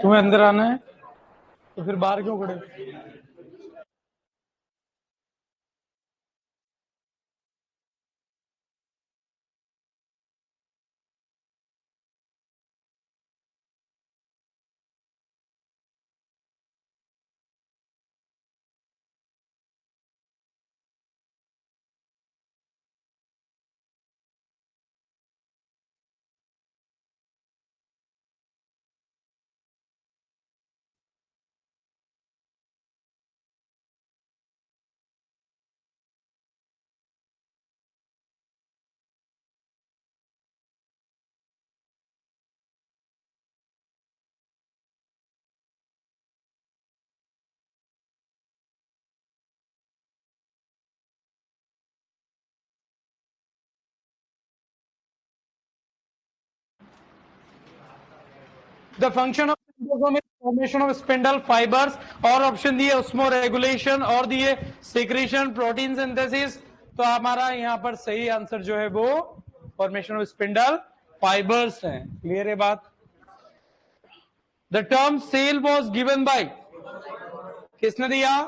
तुम्हें अंदर आना है तो फिर बाहर क्यों खड़े? The function of cytosol is formation of spindle fibers, और ऑप्शन दिए उसमो रेगुलेशन और दिए सिक्रीशन प्रोटीन सिंथेसिस। तो हमारा यहाँ पर सही आंसर जो है वो फॉर्मेशन ऑफ स्पिंडल फाइबर्स है। क्लियर है बात? The term cell was given by, किसने दिया?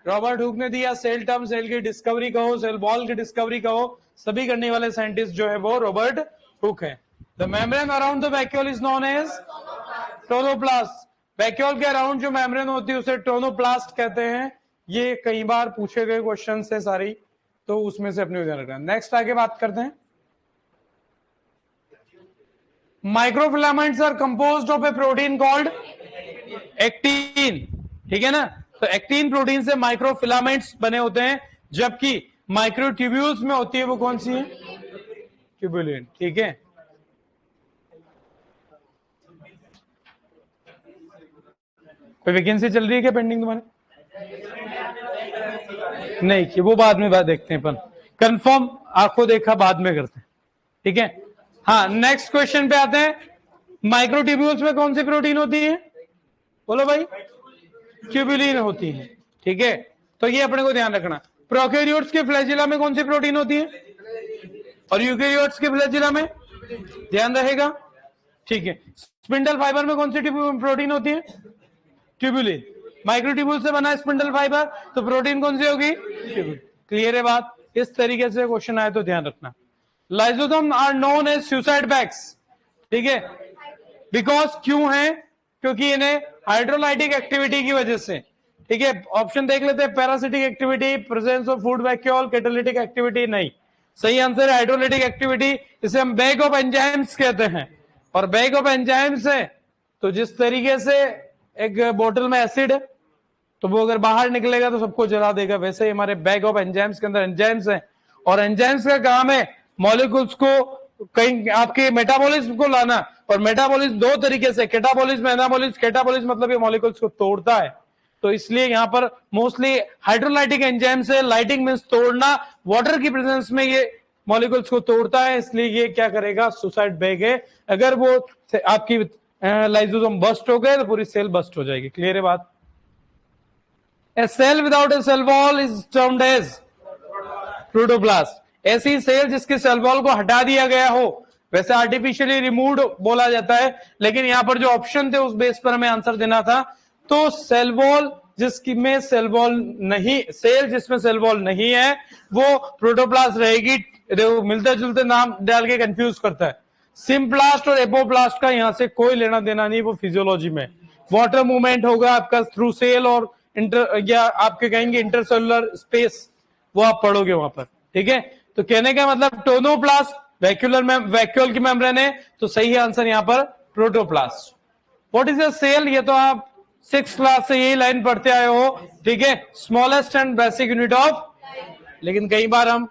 रॉबर्ट हुक ने दिया। सेल टर्म, सेल की डिस्कवरी कहो, सेल वॉल की डिस्कवरी कहो, सभी करने वाले साइंटिस्ट जो है वो रॉबर्ट हुक है। The membrane around the vacuole is known as tonoplast. Vacuole के अराउंड जो मेम्ब्रेन होती है उसे टोनोप्लास्ट कहते हैं। ये कई बार पूछे गए क्वेश्चन है सारी, तो उसमें से अपने ध्यान रखना। नेक्स्ट आगे बात करते हैं। Microfilaments are composed of a protein called actin. ठीक है ना? तो एक्टिन प्रोटीन से माइक्रोफिलामेंट्स बने होते हैं, जबकि माइक्रोट्यूब्यूल्स में होती है वो कौन सी है? ट्यूबुलिन। ठीक है, कोई वैकेंसी चल रही है क्या पेंडिंग तुम्हारे? नहीं कि वो बाद में बात देखते हैं अपन, कंफर्म आंखों देखा बाद में करते हैं। ठीक है, हाँ नेक्स्ट क्वेश्चन पे आते हैं। माइक्रोट्यूब्यूल्स में कौन सी प्रोटीन होती है? बोलो भाई। ट्यूबुलिन होती है। ठीक है, तो ये अपने को ध्यान रखना। प्रोकैरियोट्स के फ्लैजिला में कौन सी प्रोटीन होती है और यूकैरियोट्स के फ्लैजिला में? ध्यान रहेगा। ठीक है, स्पिंडल फाइबर में कौन सी प्रोटीन होती है? ट्यूबुलिन। माइक्रोट्यूब्यूल से बना स्पिंडल फाइबर, तो प्रोटीन कौन सी होगी? ट्यूबुलिन। क्लियर है बात? इस तरीके से क्वेश्चन आए तो ध्यान रखना। Lysosome are known as suicide bags. ठीक है, बिकॉज क्यों है? क्योंकि इन्हें हाइड्रोलाइटिक एक्टिविटी की वजह से। ठीक है, ऑप्शन देख लेते हैं। Parasitic activity, presence of food vacuole, catalytic activity. नहीं, सही आंसर है हाइड्रोलाइटिक एक्टिविटी। इसे हम बैग ऑफ एंजाइम्स कहते हैं। और बैग ऑफ एंजाइम्स है तो जिस तरीके से एक बोतल में एसिड है तो वो अगर बाहर निकलेगा तो सबको जला देगा, वैसे ही हमारे बैग ऑफ एंजाइम्स के अंदर एंजाइम्स है। और एंजाइम्स का काम है मॉलिक्यूल्स को कहीं आपके मेटाबॉलिज्म को लाना। और मेटाबॉलिज्म दो तरीके से, कैटाबॉलिज्म, एनाबॉलिज्म। कैटाबॉलिज्म मतलब ये मॉलिक्यूल्स को तोड़ता है, तो इसलिए यहां पर मोस्टली हाइड्रोलाइटिक एंजाइम से, लाइटिंग मींस तोड़ना, वाटर की प्रेजेंस में ये मॉलिक्यूल्स को तोड़ता है, इसलिए ये क्या करेगा? सुसाइड बैग है। अगर वो आपकी लाइसोसोम बस्ट हो गए तो पूरी सेल बस्ट हो जाएगी। क्लियर है बात? A cell without a cell wall is termed as protoplast. ऐसी सेल जिसके सेल वॉल को हटा दिया गया हो, वैसे आर्टिफिशियली रिमूव्ड बोला जाता है, लेकिन यहां पर जो ऑप्शन थे उस बेस पर हमें आंसर देना था। तो सेल वॉल जिसकी में सेल वॉल नहीं, सेल जिसमें सेल वॉल नहीं है वो प्रोटोप्लास्ट रहेगी। मिलते जुलते नाम डाल के कंफ्यूज करता है। सिम्प्लास्ट और एपोप्लास्ट का यहां से कोई लेना देना नहीं, वो फिजियोलॉजी में। वाटर मूवमेंट होगा आपका थ्रू सेल और इंटर, या आपके कहेंगे इंटरसेलुलर स्पेस, वो आप पढ़ोगे वहां पर। ठीक है, तो कहने का मतलब टोनोप्लास्ट वैक्यूलर में वैक्यूल की मेम्ब्रेन है, तो सही आंसर यहां पर protoplast. What is a cell? ये तो आप 6th क्लास से यही लाइन पढ़ते आए हो। ठीक है, smallest and basic unit of. लेकिन कई बार हम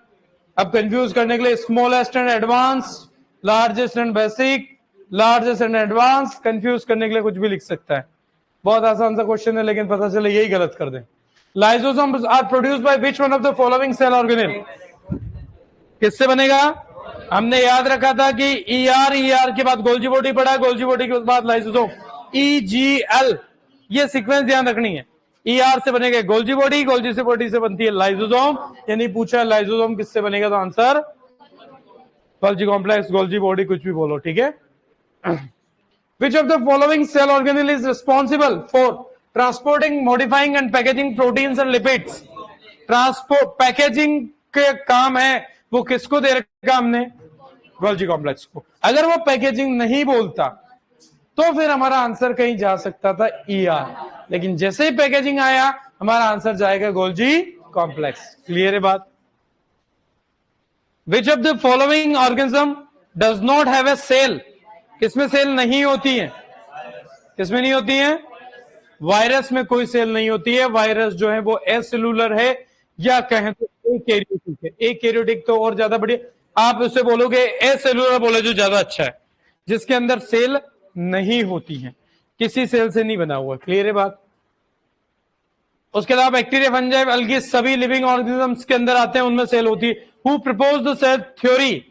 अब कंफ्यूज करने के लिए smallest and advance, largest and basic, largest and advance, confuse करने के लिए कुछ भी लिख सकता है। बहुत आसान सा क्वेश्चन है, लेकिन पता चले यही गलत कर दें। Lysosomes are produced by which one of the following cell organelle? किससे बनेगा? हमने याद रखा था कि ईआर के बाद गोल्जी बॉडी पड़ा, गोल्जी बॉडी के बाद लाइसोसोम, EGL, ये सीक्वेंस ध्यान रखनी है। ईआर से बनेगा गोल्जी बॉडी, गोल्जी से बॉडी से बनती है लाइसोसोम, यानी पूछा है लाइसोसोम किससे बनेगा, तो answer Golgi complex, Golgi body, कुछ भी बोलो, ठीक है। Which of the following cell organelle is responsible for transporting, modifying and packaging proteins and lipids? Transport, packaging के काम है वो किसको दे रखा हमने? गोल्जी कॉम्प्लेक्स को। अगर वो पैकेजिंग नहीं बोलता तो फिर हमारा आंसर कहीं जा सकता था ER, लेकिन जैसे ही पैकेजिंग आया हमारा आंसर जाएगा गोल्जी कॉम्प्लेक्स। क्लियर है बात? Which of the following organism does not have a cell? किसमें सेल नहीं होती है? किसमें नहीं होती है? वायरस में कोई सेल नहीं होती है। वायरस जो है वो एसेलुलर है, या कहें तो एकेरियोटिक है। एकेरियोटिक तो और ज्यादा बढ़िया, आप उससे बोलोगे एसेलुलर बोले जो ज्यादा अच्छा है, जिसके अंदर सेल नहीं होती है, किसी सेल से नहीं बना हुआ। क्लियर है बात? उसके अलावा बैक्टीरिया, फंजाई, अलगी सभी लिविंग ऑर्गेनिजम्स के अंदर आते हैं, उनमें सेल होती है। Who proposed the cell theory?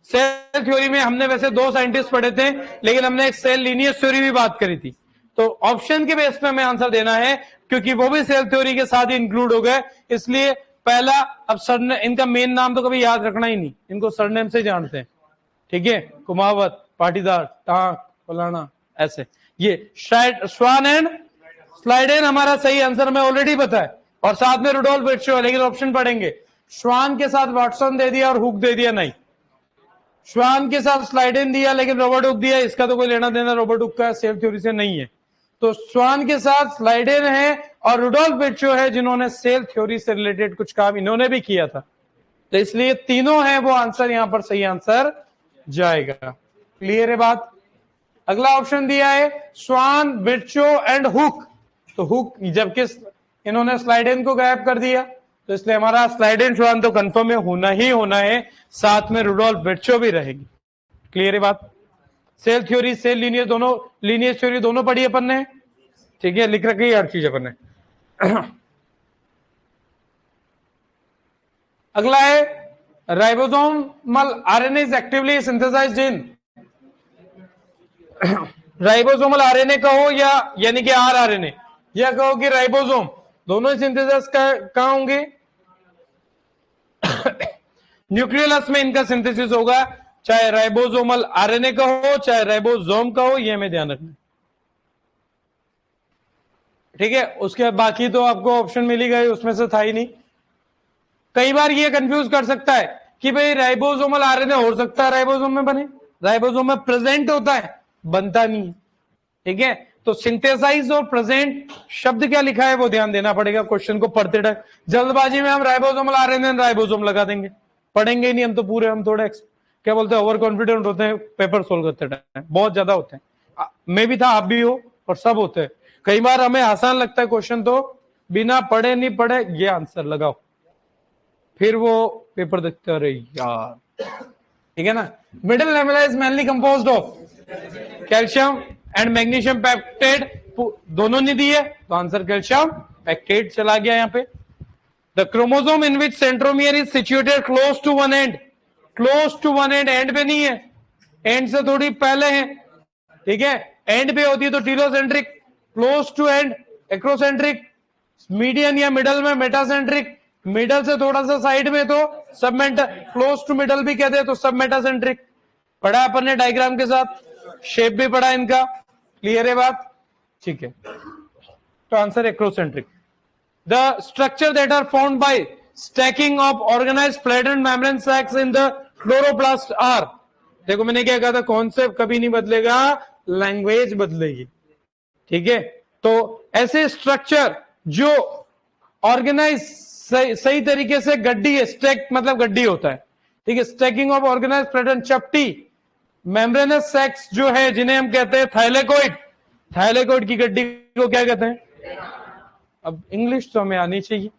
Cell theory में हमने वैसे 2 साइंटिस्ट पढ़े थे, लेकिन हमने एक सेल लीनियस थ्योरी भी बात करी थी। तो ऑप्शन के बेस पे हमें आंसर देना है, क्योंकि वो भी सेल थ्योरी के साथ ही इंक्लूड हो गए। इसलिए पहला, अब सरने, इनका मेन नाम तो कभी याद रखना ही नहीं, इनको सरनेम से जानते हैं, ठीक है। कुमावत, पाटीदार, टांक, फलाना, ऐसे। ये श्वान एंड स्लाइडेन हमारा सही आंसर में ऑलरेडी पता है, और साथ में रुडोल्फ विर्चो है, लेकिन ऑप्शन पढ़ेंगे। श्वान के साथ वाटसन दे दिया और हुक दे दिया, नहीं। श्वान के साथ स्लाइडेन दिया लेकिन रॉबर्ट हुक दिया, इसका तो कोई लेना देना रॉबर्ट हुक का सेल थ्योरी से नहीं है। तो श्वान के साथ स्लाइडेन है और रुडोल्फ विर्चो है, जिन्होंने सेल थ्योरी से रिलेटेड कुछ काम इन्होंने भी किया था। तो इसलिए तीनों है वो आंसर यहां पर सही आंसर जाएगा। क्लियर है बात? अगला ऑप्शन दिया है श्वान, विर्चो एंड हुक। तो हुक, जबकि इन्होंने स्लाइडेन को गायब कर दिया, तो इसलिए हमारा स्लाइडेन श्वान तो कंफर्म है, होना ही होना है, साथ में रुडोल्फ विर्चो भी रहेगी। क्लियर है बात? सेल थ्योरी, सेल लीनियर दोनों, लीनियर थ्योरी दोनों पढ़ी अपन ने, ठीक है, लिख रखी है हर चीज अपन ने। अगला है ribosomal RNA is actively synthesised in. Ribosomal RNA कहो या यानी कि आरएनए, या कहो कि राइबोसोम, दोनों ही सिंथेसिस कहां होंगे? न्यूक्लियस में इनका सिंथेसिस होगा, चाहे राइबोसोमल आरएनए का हो चाहे राइबोसोम का हो, ये हमें ध्यान रखना, ठीक है। उसके बाकी तो आपको ऑप्शन मिल ही गए, उसमें से था ही नहीं। कई बार ये कंफ्यूज कर सकता है कि भाई राइबोसोमल आरएनए हो सकता है राइबोसोम में बने, राइबोसोम में प्रेजेंट होता है, बनता नहीं है, ठीक है। तो सिंथेसाइज और प्रेजेंट शब्द क्या लिखा है वो ध्यान देना पड़ेगा क्वेश्चन को पढ़ते टाइम। जल्दबाजी में हम राइबोसोमल आरएनए राइबोसोम लगा देंगे, पढ़ेंगे ही नहीं हम तो पूरे, हम थोड़ा क्या बोलते हैं ओवर कॉन्फिडेंट होते हैं पेपर सोल्व करते टाइम, बहुत ज्यादा होते हैं। मैं भी था, आप भी हो, और सब होते हैं। कई बार हमें आसान लगता है क्वेश्चन, तो बिना पढ़े नहीं पढ़े ये आंसर लगाओ, फिर वो पेपर देखते रहे यार, ठीक है ना। Middle lamella is mainly composed of calcium and magnesium pectate, दोनों ने दिए, तो आंसर कैल्शियम पेप्टेड चला गया यहाँ पे। The chromosome in which centromere is situated close to one end, close to one end, end पे नहीं है, एंड से थोड़ी पहले है, ठीक है। एंड पे होती है तो telocentric, close to end acrocentric, median या मिडल में मेटासेंट्रिक, मिडल से थोड़ा सा साइड में तो सब मेटा, क्लोज टू मिडल भी कहते हैं तो सब मेटासेंट्रिक। पढ़ा अपन ने डायग्राम के साथ, शेप भी पढ़ा इनका। क्लियर है बात? ठीक है, तो answer acrocentric. The structure that are found by stacking of organized flattened membrane sacs in the chloroplast are, देखो मैंने क्या कहा था, कॉन्सेप्ट कभी नहीं बदलेगा, लैंग्वेज बदलेगी, ठीक है। तो ऐसे स्ट्रक्चर जो ऑर्गेनाइज सही तरीके से गड्डी है, स्टैक मतलब गड्डी होता है, ठीक है। स्टैकिंग ऑफ ऑर्गेनाइज्ड फ्लैटेंड चपटी मेम्ब्रेनस सैक्स जो है, जिन्हें हम कहते हैं थाइलेकोइड, थाइलेकोइड की गड्डी को क्या कहते हैं? अब इंग्लिश तो हमें आनी चाहिए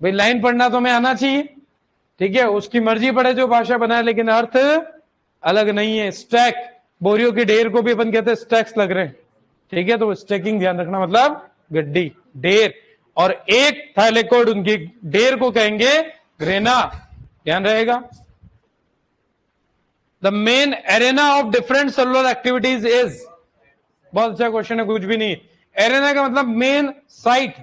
भाई, लाइन पढ़ना तो हमें आना चाहिए, ठीक है। उसकी मर्जी पड़े जो भाषा बनाए, लेकिन अर्थ अलग नहीं है। स्टैक, बोरियों की ढेर को भी अपन कहते हैं स्टैक्स लग रहे हैं, ठीक है। तो स्टैकिंग ध्यान रखना, मतलब गड्डी, ढेर, और एक थाइलेकोइड, उनकी ढेर को कहेंगे ग्रेना, ध्यान रहेगा। The main arena of different cellular activities is, बहुत अच्छा क्वेश्चन है, कुछ भी नहीं। एरेना का मतलब मेन साइट,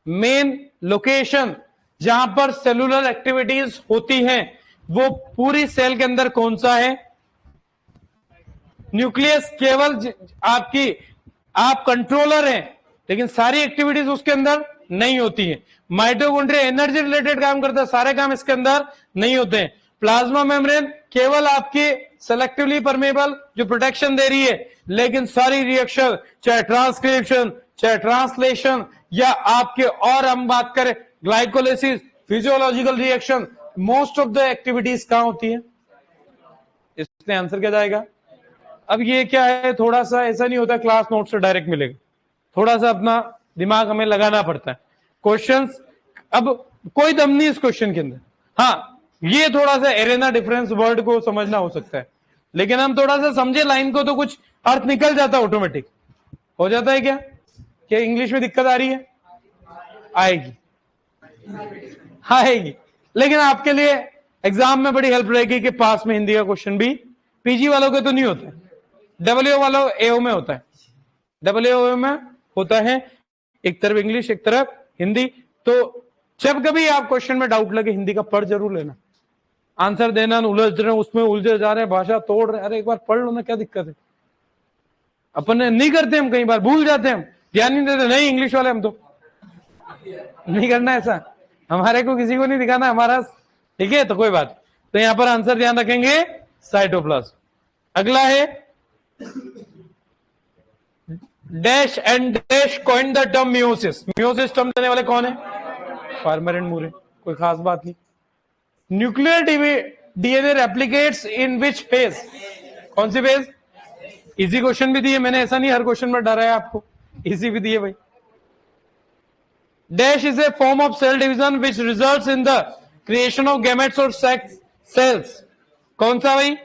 मेन लोकेशन जहां पर सेलुलर एक्टिविटीज होती हैं, वो पूरी सेल के अंदर कौन सा है? न्यूक्लियस केवल आपकी, आप कंट्रोलर हैं, लेकिन सारी एक्टिविटीज उसके अंदर नहीं होती है। माइटोकॉन्ड्रिया एनर्जी रिलेटेड काम करता है, सारे काम इसके अंदर नहीं होते हैं। प्लाज्मा मेम्ब्रेन केवल आपकी सेलेक्टिवली परमेबल जो प्रोटेक्शन दे रही है, लेकिन सारी रिएक्शन, चाहे ट्रांसक्रिप्शन, चाहे ट्रांसलेशन, या आपके, और हम बात करें glycolysis, physiological reaction, most of the activities कहां होती है? इसलिए आंसर क्या जाएगा? अब ये क्या है, थोड़ा सा ऐसा नहीं होता क्लास नोट से डायरेक्ट मिलेगा, थोड़ा सा अपना दिमाग हमें लगाना पड़ता है। क्वेश्चंस, अब कोई दम नहीं इस क्वेश्चन के अंदर। हाँ, ये थोड़ा सा एरेना डिफरेंस वर्ड को समझना हो सकता है, लेकिन हम थोड़ा सा समझे लाइन को तो कुछ अर्थ निकल जाता है, ऑटोमेटिक हो जाता है। क्या इंग्लिश में दिक्कत आ रही है? आएगी, आएगी, लेकिन आपके लिए एग्जाम में बड़ी हेल्प रहेगी कि पास में हिंदी का क्वेश्चन भी, पीजी वालों के तो नहीं होता, डब्ल्यू वालों एओ में होता है, डब्ल्यू में होता है, एक तरफ इंग्लिश एक तरफ हिंदी। तो जब कभी आप क्वेश्चन में डाउट लगे, हिंदी का पढ़ जरूर लेना, आंसर देना, उलझ रहे उसमें, उलझे जा रहे हैं, भाषा तोड़ रहे, अरे एक बार पढ़ लो ना, क्या दिक्कत है? अपन नहीं करते, हम कई बार भूल जाते, हम ध्यान नहीं देते, नहीं इंग्लिश वाले हम तो नहीं करना ऐसा, हमारे को किसी को नहीं दिखाना हमारा, ठीक है? तो कोई बात, तो यहां पर आंसर ध्यान रखेंगे साइटोप्लाज्म। अगला है dash and dash coin the term meiosis. Meiosis term देने वाले कौन है? फार्मर एंड मूरे, कोई खास बात नहीं। Nuclear DNA replicates in which phase? कौन सी फेज? इजी क्वेश्चन भी दिए मैंने, ऐसा नहीं हर क्वेश्चन में डराया आपको, इजी भी दिए भाई। Dash is a form of cell division which results in the creation of gametes और सेल्स। कौन सा भाई?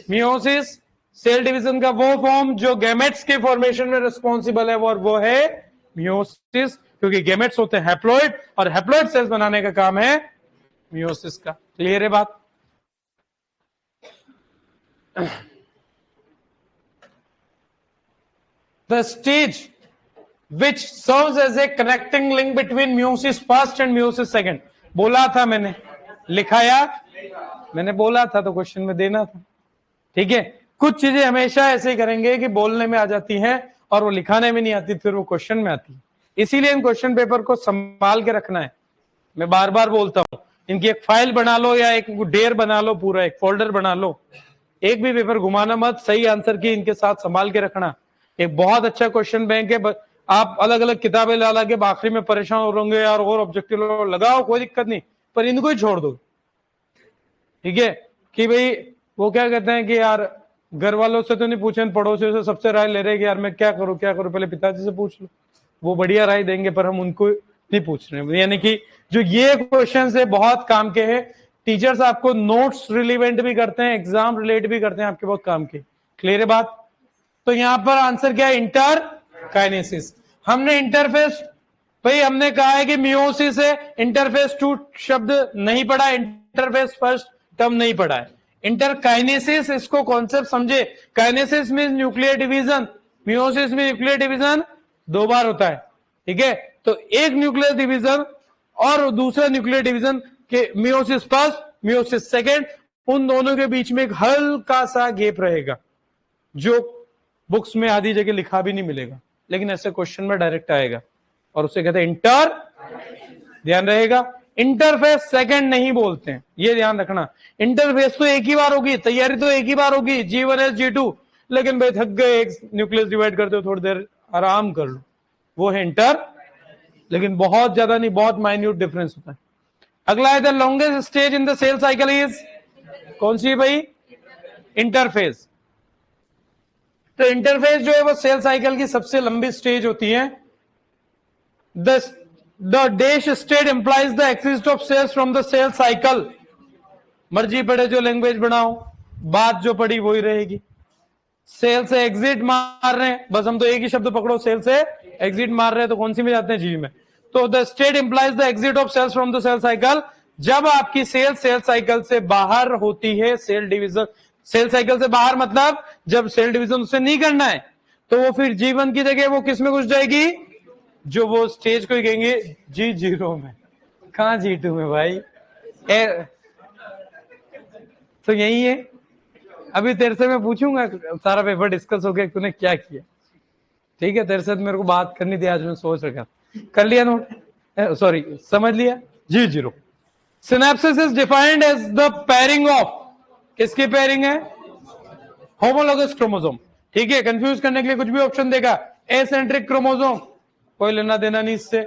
मियोसिस। सेल डिवीजन का वो फॉर्म जो गैमेट्स के फॉर्मेशन में रिस्पॉन्सिबल है, और वो है मियोसिस, क्योंकि गैमेट्स होते हैं हैप्लॉइड, और हैप्लॉइड सेल्स बनाने का काम है मियोसिस का। क्लियर है बात? The stage which serves as a connecting link between meiosis first and meiosis second, बोला था मैंने, लिखाया मैंने, बोला था तो क्वेश्चन में देना था, ठीक है? कुछ चीजें हमेशा ऐसे करेंगे कि बोलने में आ जाती हैं और वो लिखाने में नहीं आती, फिर वो क्वेश्चन में आती है। इसीलिए इन क्वेश्चन पेपर को संभाल के रखना है, मैं बार बार बोलता हूं। इनकी एक फाइल बना लो या एक ढेर बना लो, पूरा एक फोल्डर बना लो, एक भी पेपर घुमाना मत, सही आंसर की इनके साथ संभाल के रखना। एक बहुत अच्छा क्वेश्चन बैंक है, आप अलग अलग किताबें ला के आखिरी में परेशान हो रहोगे यार, और ऑब्जेक्टिव लगाओ, कोई दिक्कत नहीं, पर इनको ही छोड़ दो, ठीक है? कि भाई वो क्या कहते हैं कि यार घर वालों से तो नहीं पूछे, पड़ोसियों से सबसे राय ले रहे कि यार मैं क्या करूं क्या करूं, पहले पिताजी से पूछ लो, वो बढ़िया राय देंगे, पर हम उनको नहीं पूछ रहे। यानी कि जो ये क्वेश्चन है बहुत काम के हैं, टीचर्स आपको नोट्स रिलेवेंट भी करते हैं, एग्जाम रिलेट भी करते हैं, आपके बहुत काम के। क्लियर है बात? तो यहां पर आंसर क्या है? इंटरकाइनेसिस। हमने इंटरफेस, भाई हमने कहा है कि मियोसिस है, इंटरफेस 2 शब्द नहीं पढ़ा, इंटरफेस फर्स्ट टर्म नहीं पढ़ा है। इंटरकाइनेसिस, इसको कॉन्सेप्ट समझे। काइनेसिस में न्यूक्लियर डिवीजन, मियोसिस में न्यूक्लियर डिवीजन 2 बार होता है, ठीक है? तो एक न्यूक्लियर डिवीजन और दूसरा न्यूक्लियर डिवीजन के, मियोसिस फर्स्ट मियोसिस सेकेंड, उन दोनों के बीच में एक हल्का सा गैप रहेगा, जो बुक्स में आधी जगह लिखा भी नहीं मिलेगा, लेकिन ऐसे क्वेश्चन में डायरेक्ट आएगा, और उसे कहते हैं इंटर। ध्यान रहेगा, इंटरफेस सेकंड नहीं बोलते हैं, ये ध्यान रखना। इंटरफेस तो एक ही बार होगी, तैयारी तो एक ही बार होगी, G1S G2, लेकिन भाई थक गए, एक न्यूक्लियस डिवाइड करते हो, थोड़ी देर आराम कर लो, वो है इंटर, लेकिन बहुत ज्यादा नहीं, बहुत माइन्यूट डिफरेंस होता है। अगला है the longest stage in the cell cycle is, कौन सी भाई? इंटरफेस। तो इंटरफेस जो है वो सेल साइकिल की सबसे लंबी स्टेज होती है। The dash state implies the exist of cells from the cell cycle. मर्जी पड़े जो लैंग्वेज बनाओ, बात जो पड़ी वही रहेगी। सेल से एग्जिट मार रहे हैं, बस हम तो एक ही शब्द पकड़ो, सेल से एग्जिट मार रहे हैं, तो कौन सी में जाते हैं? जी में। तो the state implies the exit of cells from the cell cycle, जब आपकी सेल साइकिल से बाहर होती है, सेल साइकिल से बाहर मतलब जब सेल डिवीजन उसे नहीं करना है, तो वो फिर G1 की जगह वो किस में घुस जाएगी, जो वो स्टेज को कहेंगे G0 में। कहां G2 में भाई? तो यही है। अभी तेरे से मैं पूछूंगा, सारा पेपर डिस्कस हो गया, तूने क्या किया, ठीक है? तेरे साथ मेरे को बात करनी थी आज, मैं सोच रखा, कर लिया नोट, सॉरी समझ लिया। G0 synapsis is defined as the pairing of, किसकी पेयरिंग है? Homologous chromosome. ठीक है, कंफ्यूज करने के लिए कुछ भी ऑप्शन देगा, एसेंट्रिक क्रोमोसोम, कोई लेना देना नहीं इससे।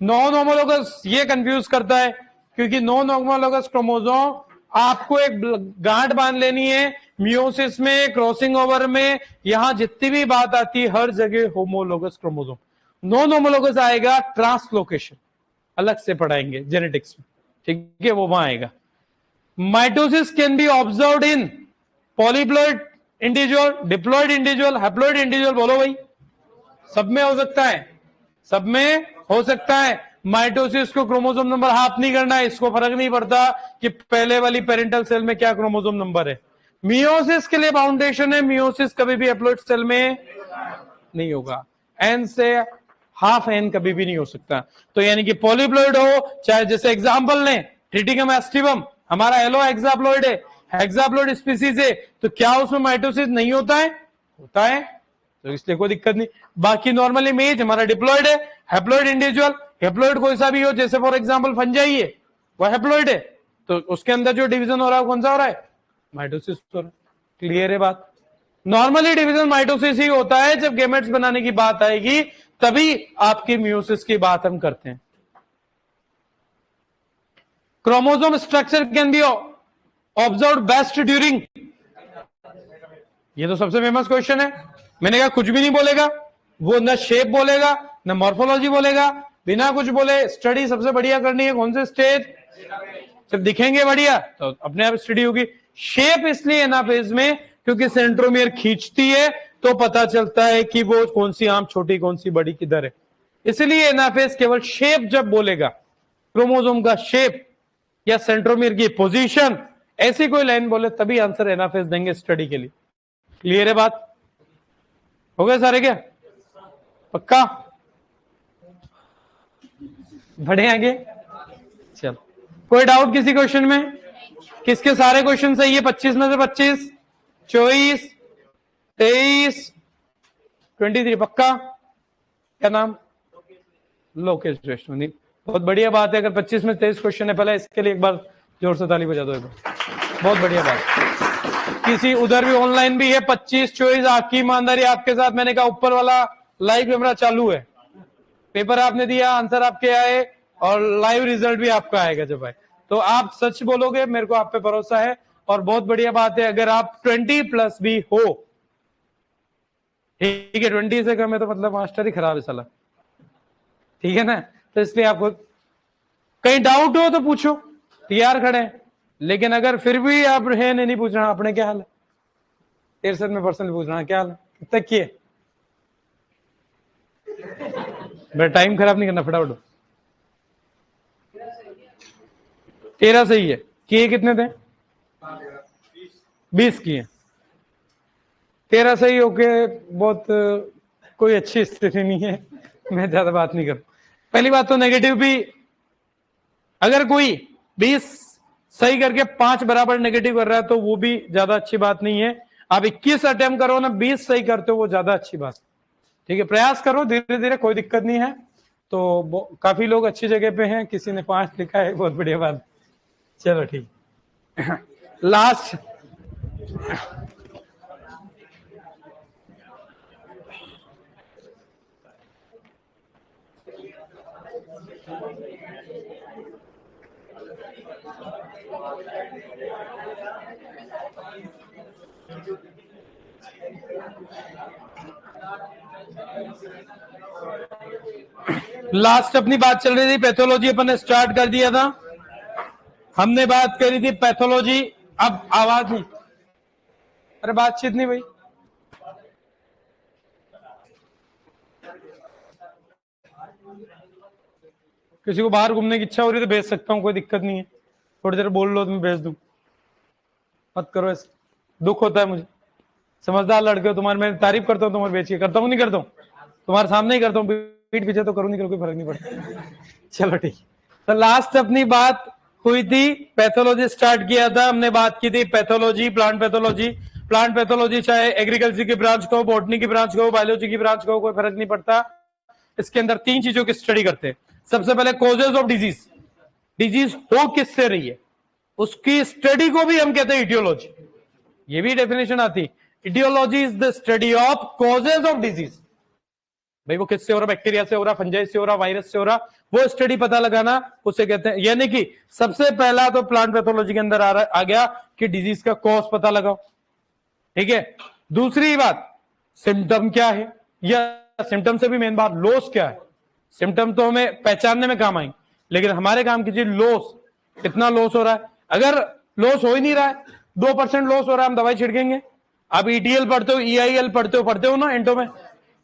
नॉन होमोलोगस, ये कंफ्यूज करता है, क्योंकि नॉन होमोलोगस क्रोमोसोम आपको एक गांठ बांध लेनी है, मियोसिस में, क्रॉसिंग ओवर में, यहां जितनी भी बात आती है हर जगह होमोलोगस क्रोमोसोम। नॉन होमोलोगस आएगा ट्रांसलोकेशन, अलग से पढ़ाएंगे जेनेटिक्स में, ठीक है, वो वहां आएगा। Mitosis can be observed in polyploid individual, diploid individual, haploid individual, बोलो भाई। सब में हो सकता है, सब में हो सकता है। माइटोसिस को क्रोमोसोम नंबर हाफ नहीं करना है, इसको फर्क नहीं पड़ता कि पहले वाली पेरेंटल सेल में क्या क्रोमोसोम नंबर है। मियोसिस के लिए फाउंडेशन है, मियोसिस कभी भी हैप्लॉइड सेल में नहीं होगा, एन से हाफ एन कभी भी नहीं हो सकता। तो यानी कि पॉलीप्लॉइड हो, चाहे जैसे एग्जांपल लें ट्रिटिकम एस्टिवम, हमारा एलो हेक्साप्लॉइड है, हेक्साप्लॉइड स्पीसीज है, तो क्या उसमें माइटोसिस नहीं होता है? होता है, तो इसलिए कोई दिक्कत नहीं। बाकी नॉर्मल इमेज हमारा डिप्लॉइड है, हैप्लॉइड इंडिविजुअल, हैप्लॉइड कोई सा भी हो, जैसे फॉर एग्जांपल फंजाई है, वो हैप्लॉइड है, तो उसके अंदर जो डिवीजन हो रहा है कौन सा हो रहा है? माइटोसिस हो रहा है। क्लियर है बात? नॉर्मली डिवीजन माइटोसिस ही होता है, जब गेमेट्स बनाने की बात आएगी तभी आपकी मियोसिस की बात हम करते हैं। Chromosome structure can be observe best during, ये तो सबसे फेमस क्वेश्चन है। मैंने कहा कुछ भी नहीं बोलेगा वो, ना शेप बोलेगा ना मॉर्फोलॉजी बोलेगा, बिना कुछ बोले स्टडी सबसे बढ़िया करनी है कौन से स्टेज? जब दिखेंगे बढ़िया तो अपने आप स्टडी होगी। शेप इसलिए एनाफेज में क्योंकि सेंट्रोमियर खींचती है, तो पता चलता है कि वो कौन सी आम छोटी कौन सी बड़ी किधर है। इसलिए एनाफेज केवल शेप जब बोलेगा, क्रोमोसोम का शेप या सेंट्रोमियर की पोजीशन, ऐसी कोई लाइन बोले तभी आंसर एनाफेज देंगे स्टडी के लिए। क्लियर है बात? हो गए सारे क्या? पक्का? बढ़े आगे, चल कोई डाउट किसी क्वेश्चन में? किसके सारे क्वेश्चन सही है? 25 में से 25, 24, 23, 23, पक्का? क्या नाम? लोकेश वैष्णवी, बहुत बढ़िया बात है। अगर 25 में 23 क्वेश्चन है, पहले इसके लिए एक बार जोर से ताली बजा दो एक बार, बहुत बढ़िया बात। किसी उधर भी ऑनलाइन भी है 25, 24, आपकी ईमानदारी आपके साथ। मैंने कहा ऊपर वाला लाइव कैमरा चालू है, पेपर आपने दिया, आंसर आपके आए और लाइव रिजल्ट भी आपका आएगा जब आए, तो आप सच बोलोगे, मेरे को आप पे भरोसा है। और बहुत बढ़िया बात है अगर आप 20+ भी हो, ठीक है, 20 से कम है तो मतलब मास्टर ही खराब है साला, ठीक है ना? तो इसलिए आपको कहीं डाउट हो तो पूछो, तैयार खड़े हैं। लेकिन अगर फिर भी आप है नहीं पूछ रहा अपने क्या हाल है, तेरे साथ में पर्सनली पूछ रहा क्या हाल है, कितना किए, मेरा टाइम खराब नहीं करना, फटाफट। तेरा सही है, किए कितने थे? 20 किए। तेरा सही होके बहुत कोई अच्छी स्थिति नहीं है, मैं ज्यादा बात नहीं करूं। पहली बात तो नेगेटिव भी, अगर कोई 20 सही करके 5 बराबर नेगेटिव कर रहा है तो वो भी ज्यादा अच्छी बात नहीं है। आप 21 अटेम्प्ट करो ना, 20 सही करते हो वो ज्यादा अच्छी बात, ठीक है? प्रयास करो धीरे धीरे, कोई दिक्कत नहीं है। तो काफी लोग अच्छी जगह पे हैं, किसी ने 5 लिखा है, बहुत बढ़िया बात। चलो ठीक, लास्ट अपनी बात चल रही थी, पैथोलॉजी अपन ने स्टार्ट कर दिया था, हमने बात करी थी पैथोलॉजी। अब आवाज नहीं, अरे बातचीत नहीं भाई, किसी को बाहर घूमने की इच्छा हो रही है तो भेज सकता हूं, कोई दिक्कत नहीं है। थोड़ी देर बोल लो तो मैं भेज दूं, मत करो ऐसे, दुख होता है मुझे। समझदार लड़के हो, तुम्हारी मैं तारीफ करता हूँ, तुम्हारे बेच के करता हूँ नहीं करता हूँ, तुम्हारे सामने ही करता हूँ, पीठ पीछे तो करूँ नहीं करूँ कोई फर्क नहीं पड़ता। चलो ठीक। तो लास्ट अपनी बात हुई थी, पैथोलॉजी स्टार्ट किया था हमने, बात की थी pathology, plant pathology. Plant pathology चाहे एग्रीकल्चर की ब्रांच को, बॉटनी की ब्रांच को, बायोलॉजी की ब्रांच को, कोई फर्क नहीं पड़ता। इसके अंदर 3 चीजों की स्टडी करते हैं। सबसे पहले कॉजेज ऑफ डिजीज, डिजीज हो किससे रही है उसकी स्टडी को भी हम कहते हैं इटियोलॉजी। ये भी डेफिनेशन आती है, etiology is the study of causes of disease. भाई वो किससे हो रहा, बैक्टीरिया से हो रहा, फंजाई से हो रहा, वायरस से हो रहा, वो स्टडी पता लगाना उसे कहते हैं। यानी कि सबसे पहला तो प्लांट पैथोलॉजी के अंदर आ गया कि डिजीज का कॉज पता लगाओ, ठीक है। दूसरी बात सिम्टम क्या है, या सिम्टम से भी मेन बात लॉस क्या है। सिम्टम तो हमें पहचानने में काम आएंगे, लेकिन हमारे काम की चीज लॉस, कितना लॉस हो रहा है। अगर लॉस हो ही नहीं रहा है, 2% लॉस हो रहा है, हम दवाई छिड़केंगे। आप ईटीएल पढ़ते हो, ईआईएल पढ़ते हो ना एंटो में,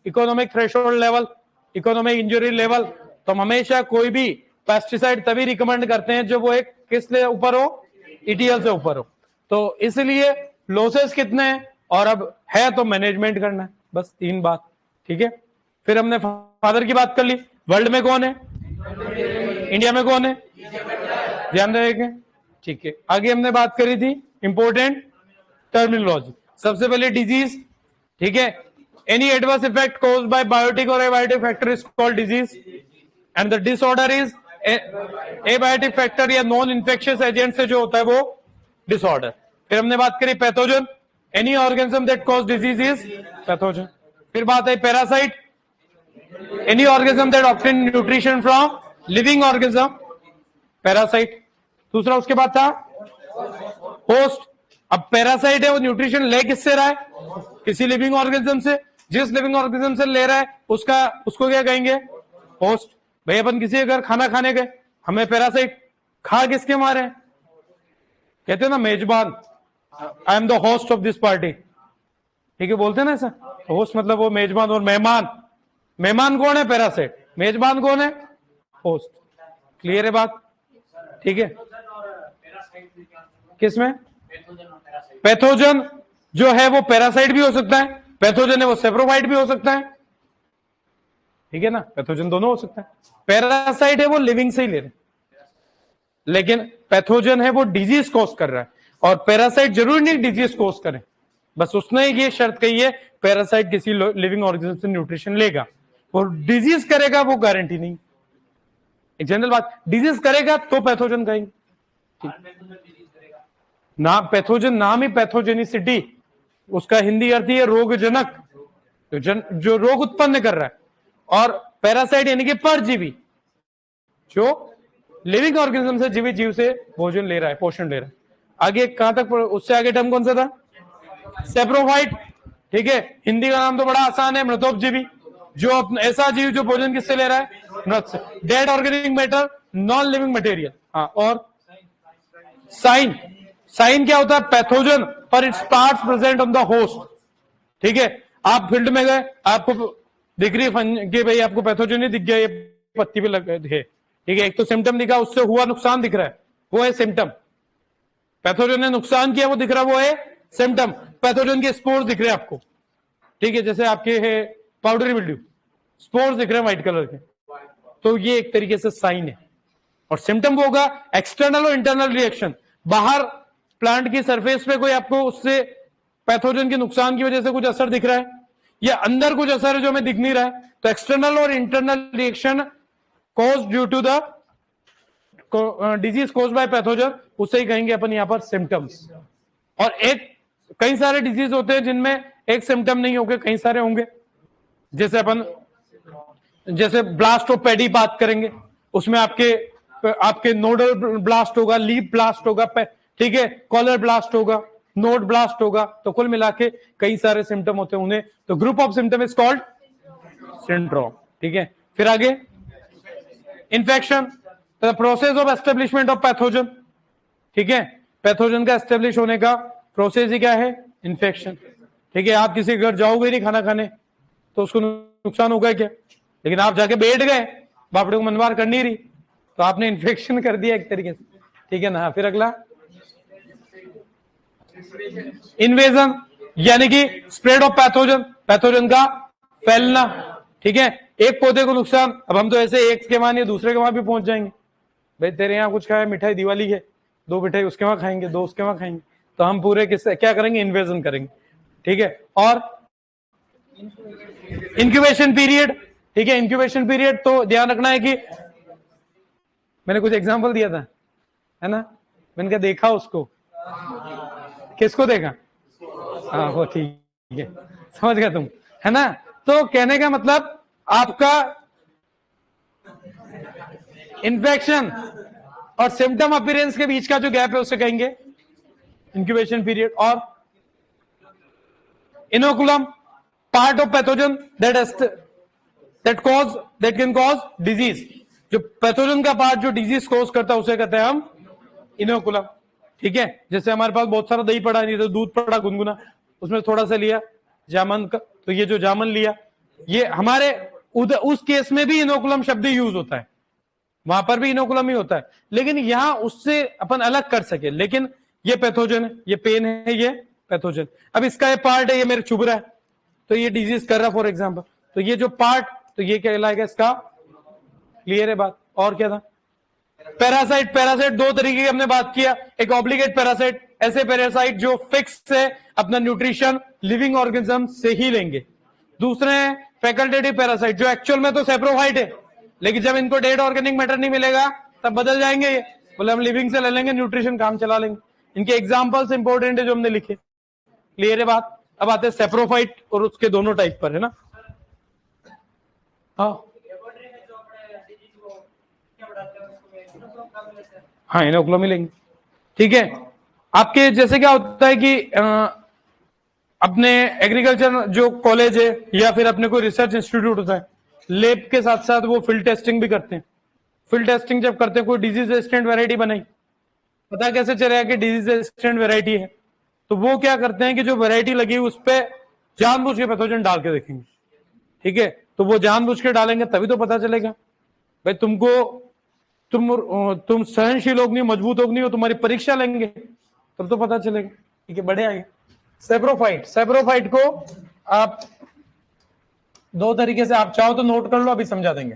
economic threshold level, economic injury level. तो हम हमेशा कोई भी पेस्टिसाइड तभी रिकमेंड करते हैं जब वो एक किस से ऊपर हो, ईटीएल से ऊपर हो। तो इसलिए लॉसेस कितने हैं, और अब है तो मैनेजमेंट करना है, बस 3 बात, ठीक है। फिर हमने फादर की बात कर ली, वर्ल्ड में कौन है, इंडिया में कौन है, ध्यान रखेंगे, ठीक है। आगे हमने बात करी थी इंपॉर्टेंट टर्मिनोलॉजी। सबसे पहले डिजीज, ठीक है। Any adverse effect caused by biotic और abiotic factor is called disease, and the disorder is abiotic factor या नॉन इन्फेक्शियस एजेंट से जो होता है वो डिसऑर्डर। फिर हमने बात करी pathogen, any organism that cause disease is pathogen. फिर बात है parasite, any organism that obtain nutrition from living organism, parasite. दूसरा उसके बाद था होस्ट। अब पैरासाइट है वो न्यूट्रिशन ले किससे रहा है, किसी लिविंग ऑर्गेनिज्म से। जिस लिविंग ऑर्गेनिज्म से ले रहा है उसको क्या कहेंगे, होस्ट। भाई अपन किसी अगर खाना खाने गए, हमें पैरासाइट खा किसके मारे हैं, कहते हैं ना मेजबान, I am the host of this party, ठीक है, बोलते हैं ना ऐसा। होस्ट मतलब वो मेजबान, और मेहमान, मेहमान कौन है, पैरासाइट। मेजबान कौन है, होस्ट। क्लियर है बात, ठीक है। किसमें पैथोजन जो है वो पैरासाइट भी हो सकता है, पैथोजन है वो सेप्रोफाइट भी हो सकता है, ठीक है ना। पैथोजन दोनों हो सकता है। पैरासाइट है वो लिविंग से ही ले रहे, लेकिन पैथोजन है वो डिजीज कॉज कर रहा है, और पैरासाइट जरूरी नहीं डिजीज कॉज करे, बस उसने ये शर्त कही है पैरासाइट किसी लिविंग ऑर्गेनिज्म से न्यूट्रिशन लेगा, वो डिजीज करेगा वो गारंटी नहीं। एक जनरल बात, डिजीज करेगा तो पैथोजन कहेंगे ना। पैथोजन नाम ही पैथोजेनिसिटी, उसका हिंदी अर्थ ही है रोगजनक, जो रोग उत्पन्न कर रहा है। और पैरासाइट यानी कि परजीवी, जो लिविंग ऑर्गेनिज्म से, जीवित जीव से भोजन ले रहा है, पोषण ले रहा है। आगे कहां तक, उससे आगे टर्म कौन सा था, सेप्रोफाइट, ठीक है। हिंदी का नाम तो बड़ा आसान है, मृतोपजीवी, जो ऐसा जीव जो भोजन किससे ले रहा है, मृत से। Dead organic matter, non living material. हाँ, और साइन, साइन क्या होता है, पैथोजन, पर it starts present on the host, ठीक है। आप फील्ड में गए, आपको दिख रही है भाई, आपको पैथोजन ही दिख गया, ये पत्ती पे लग है, ठीक है। एक तो सिम्टम दिखा, उससे हुआ नुकसान दिख रहा है, वो है सिम्टम। पैथोजन ने नुकसान किया, वो दिख रहा है, वो है सिम्टम। पैथोजन के स्पोर्स दिख रहे हैं आपको, ठीक है, जैसे आपके है पाउडरी मिल्ड्यू, स्पोर्स दिख रहे हैं व्हाइट कलर के, तो ये एक तरीके से साइन है। और सिम्टम वो होगा एक्सटर्नल और इंटरनल रिएक्शन, बाहर प्लांट की सरफेस पे कोई आपको उससे पैथोजन के नुकसान की वजह से कुछ असर दिख रहा है, या अंदर कुछ असर है जो हमें दिख नहीं रहा है, तो एक्सटर्नल और internal reaction cause due to the disease cause by pathogen, उसे ही कहेंगे अपन यहां पर सिम्टम्स। और एक कई सारे डिजीज होते हैं जिनमें एक सिम्टम नहीं होंगे, कई सारे होंगे, जैसे अपन जैसे ब्लास्ट ऑफ पेडी बात करेंगे, उसमें आपके नोडल ब्लास्ट होगा, लीफ ब्लास्ट होगा, ठीक है, कॉलर ब्लास्ट होगा, नोड ब्लास्ट होगा, तो कुल मिला के कई सारे सिम्टम होते हैं उन्हें, तो group of symptom is called syndrome, ठीक है। फिर आगे infection, the process of establishment of pathogen, ठीक है। पैथोजन का एस्टेब्लिश होने का प्रोसेस ही क्या है, इन्फेक्शन, ठीक है। आप किसी घर जाओगे नहीं खाना खाने, तो उसको नुकसान होगा क्या, लेकिन आप जाके बैठ गए, बापड़े को मनवार कर नहीं रही, तो आपने इन्फेक्शन कर दिया एक तरीके से, ठीक है ना। फिर अगला इन्वेजन, यानी कि स्प्रेड ऑफ पैथोजन, पैथोजन का फैलना। ठीक है, एक पौधे को नुकसान, अब हम तो ऐसे एक के वहां या दूसरे के वहां भी पहुंच जाएंगे। भाई तेरे यहाँ कुछ खाया, मिठाई दिवाली है, 2 मिठाई उसके वहां खाएंगे, 2 उसके वहां खाएंगे, तो हम पूरे किससे क्या करेंगे, इन्वेजन करेंगे। ठीक है, और इंक्यूबेशन पीरियड। ठीक है, इंक्यूबेशन पीरियड तो ध्यान रखना है कि मैंने कुछ एग्जांपल दिया था, है ना, मैंने क्या देखा उसको, किसको देखा, हाँ वो ठीक है, समझ गया तुम, है ना। तो कहने का मतलब आपका इन्फेक्शन और सिम्टम अपीयरेंस के बीच का जो गैप है उसे कहेंगे इंक्यूबेशन पीरियड। और inoculum, part of pathogen that can cause disease, जो पैथोजन का पार्ट जो डिजीज कॉज करता है उसे कहते हैं हम इनोकुलम। ठीक है, जैसे हमारे पास बहुत सारा दही पड़ा है, नहीं तो दूध पड़ा गुनगुना, उसमें थोड़ा सा लिया जामन का, तो ये जो जामन लिया, ये हमारे उस केस में भी इनोकुलम शब्द यूज होता है, वहां पर भी इनोकुलम ही होता है, लेकिन यहां उससे अपन अलग कर सके। लेकिन ये पैथोजन है, ये पेन है, ये पैथोजन। अब इसका ये पार्ट है, ये मेरे चुभ रहा है, तो ये डिजीज कर रहा है फॉर एग्जाम्पल, तो ये जो पार्ट, तो ये कहलाएगा इसका, क्लियर है बात। और क्या था, पैरासाइट, पैरासाइट दो तरीके की हमने बात किया, एक ऑब्लिगेट पैरासाइट, ऐसे पैरासाइट जो फिक्स है अपना न्यूट्रिशन लिविंग ऑर्गेनिज्म से ही लेंगे। दूसरे हैं फैकल्टेटिव पैरासाइट, जो एक्चुअल में तो सेप्रोफाइट है, लेकिन जब इनको डेड ऑर्गेनिक मैटर नहीं मिलेगा तब बदल जाएंगे ये, बोले हम लिविंग से ले लेंगे, न्यूट्रिशन काम चला लेंगे। इनके एग्जाम्पल्स इंपॉर्टेंट है जो हमने लिखे, क्लियर है बात। अब आते हैं सेप्रोफाइट और उसके दोनों टाइप पर, है ना। हाँ हाँ, इनोकुलम मिलेंगे। ठीक है, आपके जैसे क्या होता है कि अपने एग्रीकल्चर जो कॉलेज है या फिर अपने कोई रिसर्च इंस्टीट्यूट होता है, लैब के साथ साथ वो फील्ड टेस्टिंग भी करते हैं। फील्ड टेस्टिंग जब करते हैं, कोई डिजीज रेजिस्टेंट वैरायटी बनाई, पता कैसे चलेगा कि डिजीज रेजिस्टेंट वैरायटी है, तो वो क्या करते हैं कि जो वैरायटी लगी उस पर जानबूझ के पैथोजन डाल के देखेंगे। ठीक है, तो वो जानबूझ के डालेंगे तभी तो पता चलेगा। भाई तुमको तुम सहनशील हो नहीं, मजबूत हो नहीं हो, तुम्हारी परीक्षा लेंगे तब तो पता चलेगा। ठीक है, बढ़े आगे। सेप्रोफाइट, सेप्रोफाइट को आप दो तरीके से, आप चाहो तो नोट कर लो, अभी समझा देंगे।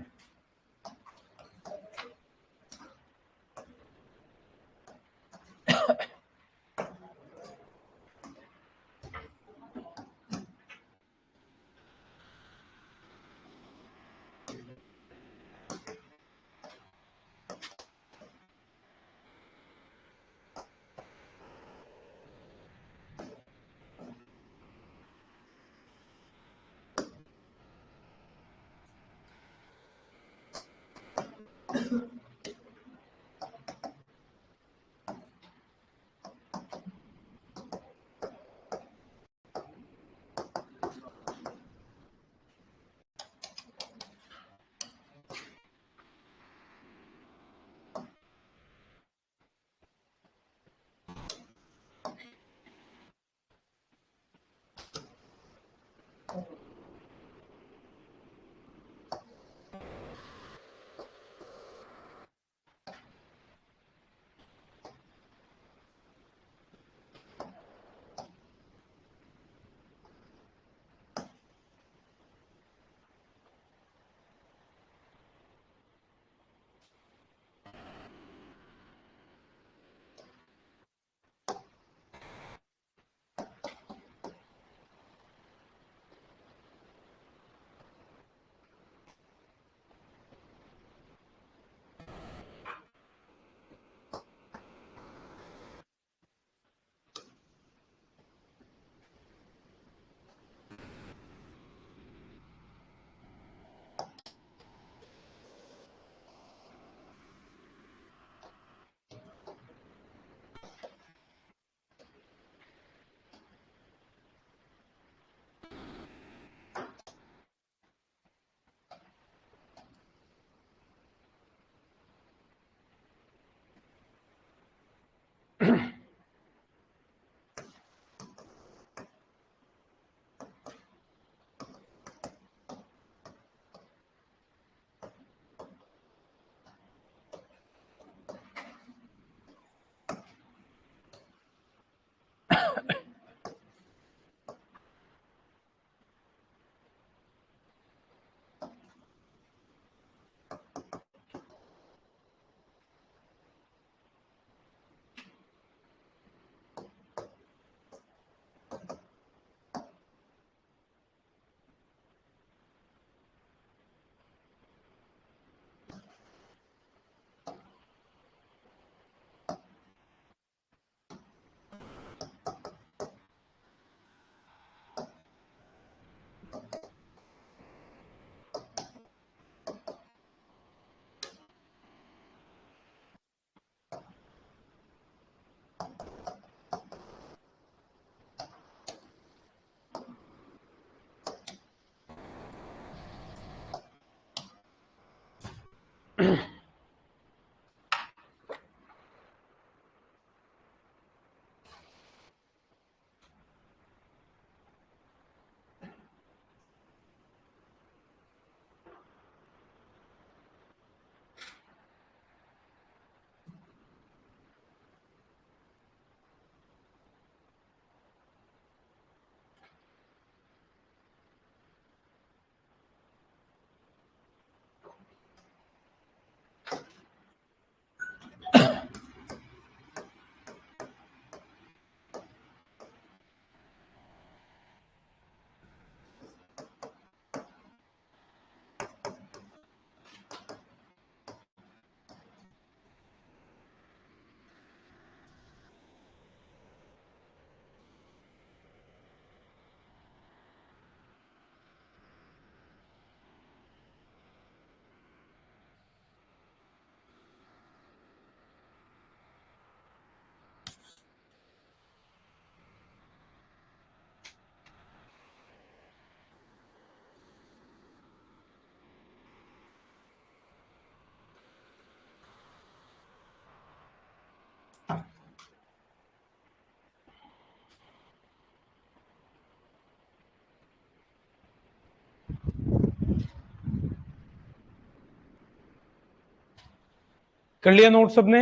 कर लिया नोट सबने?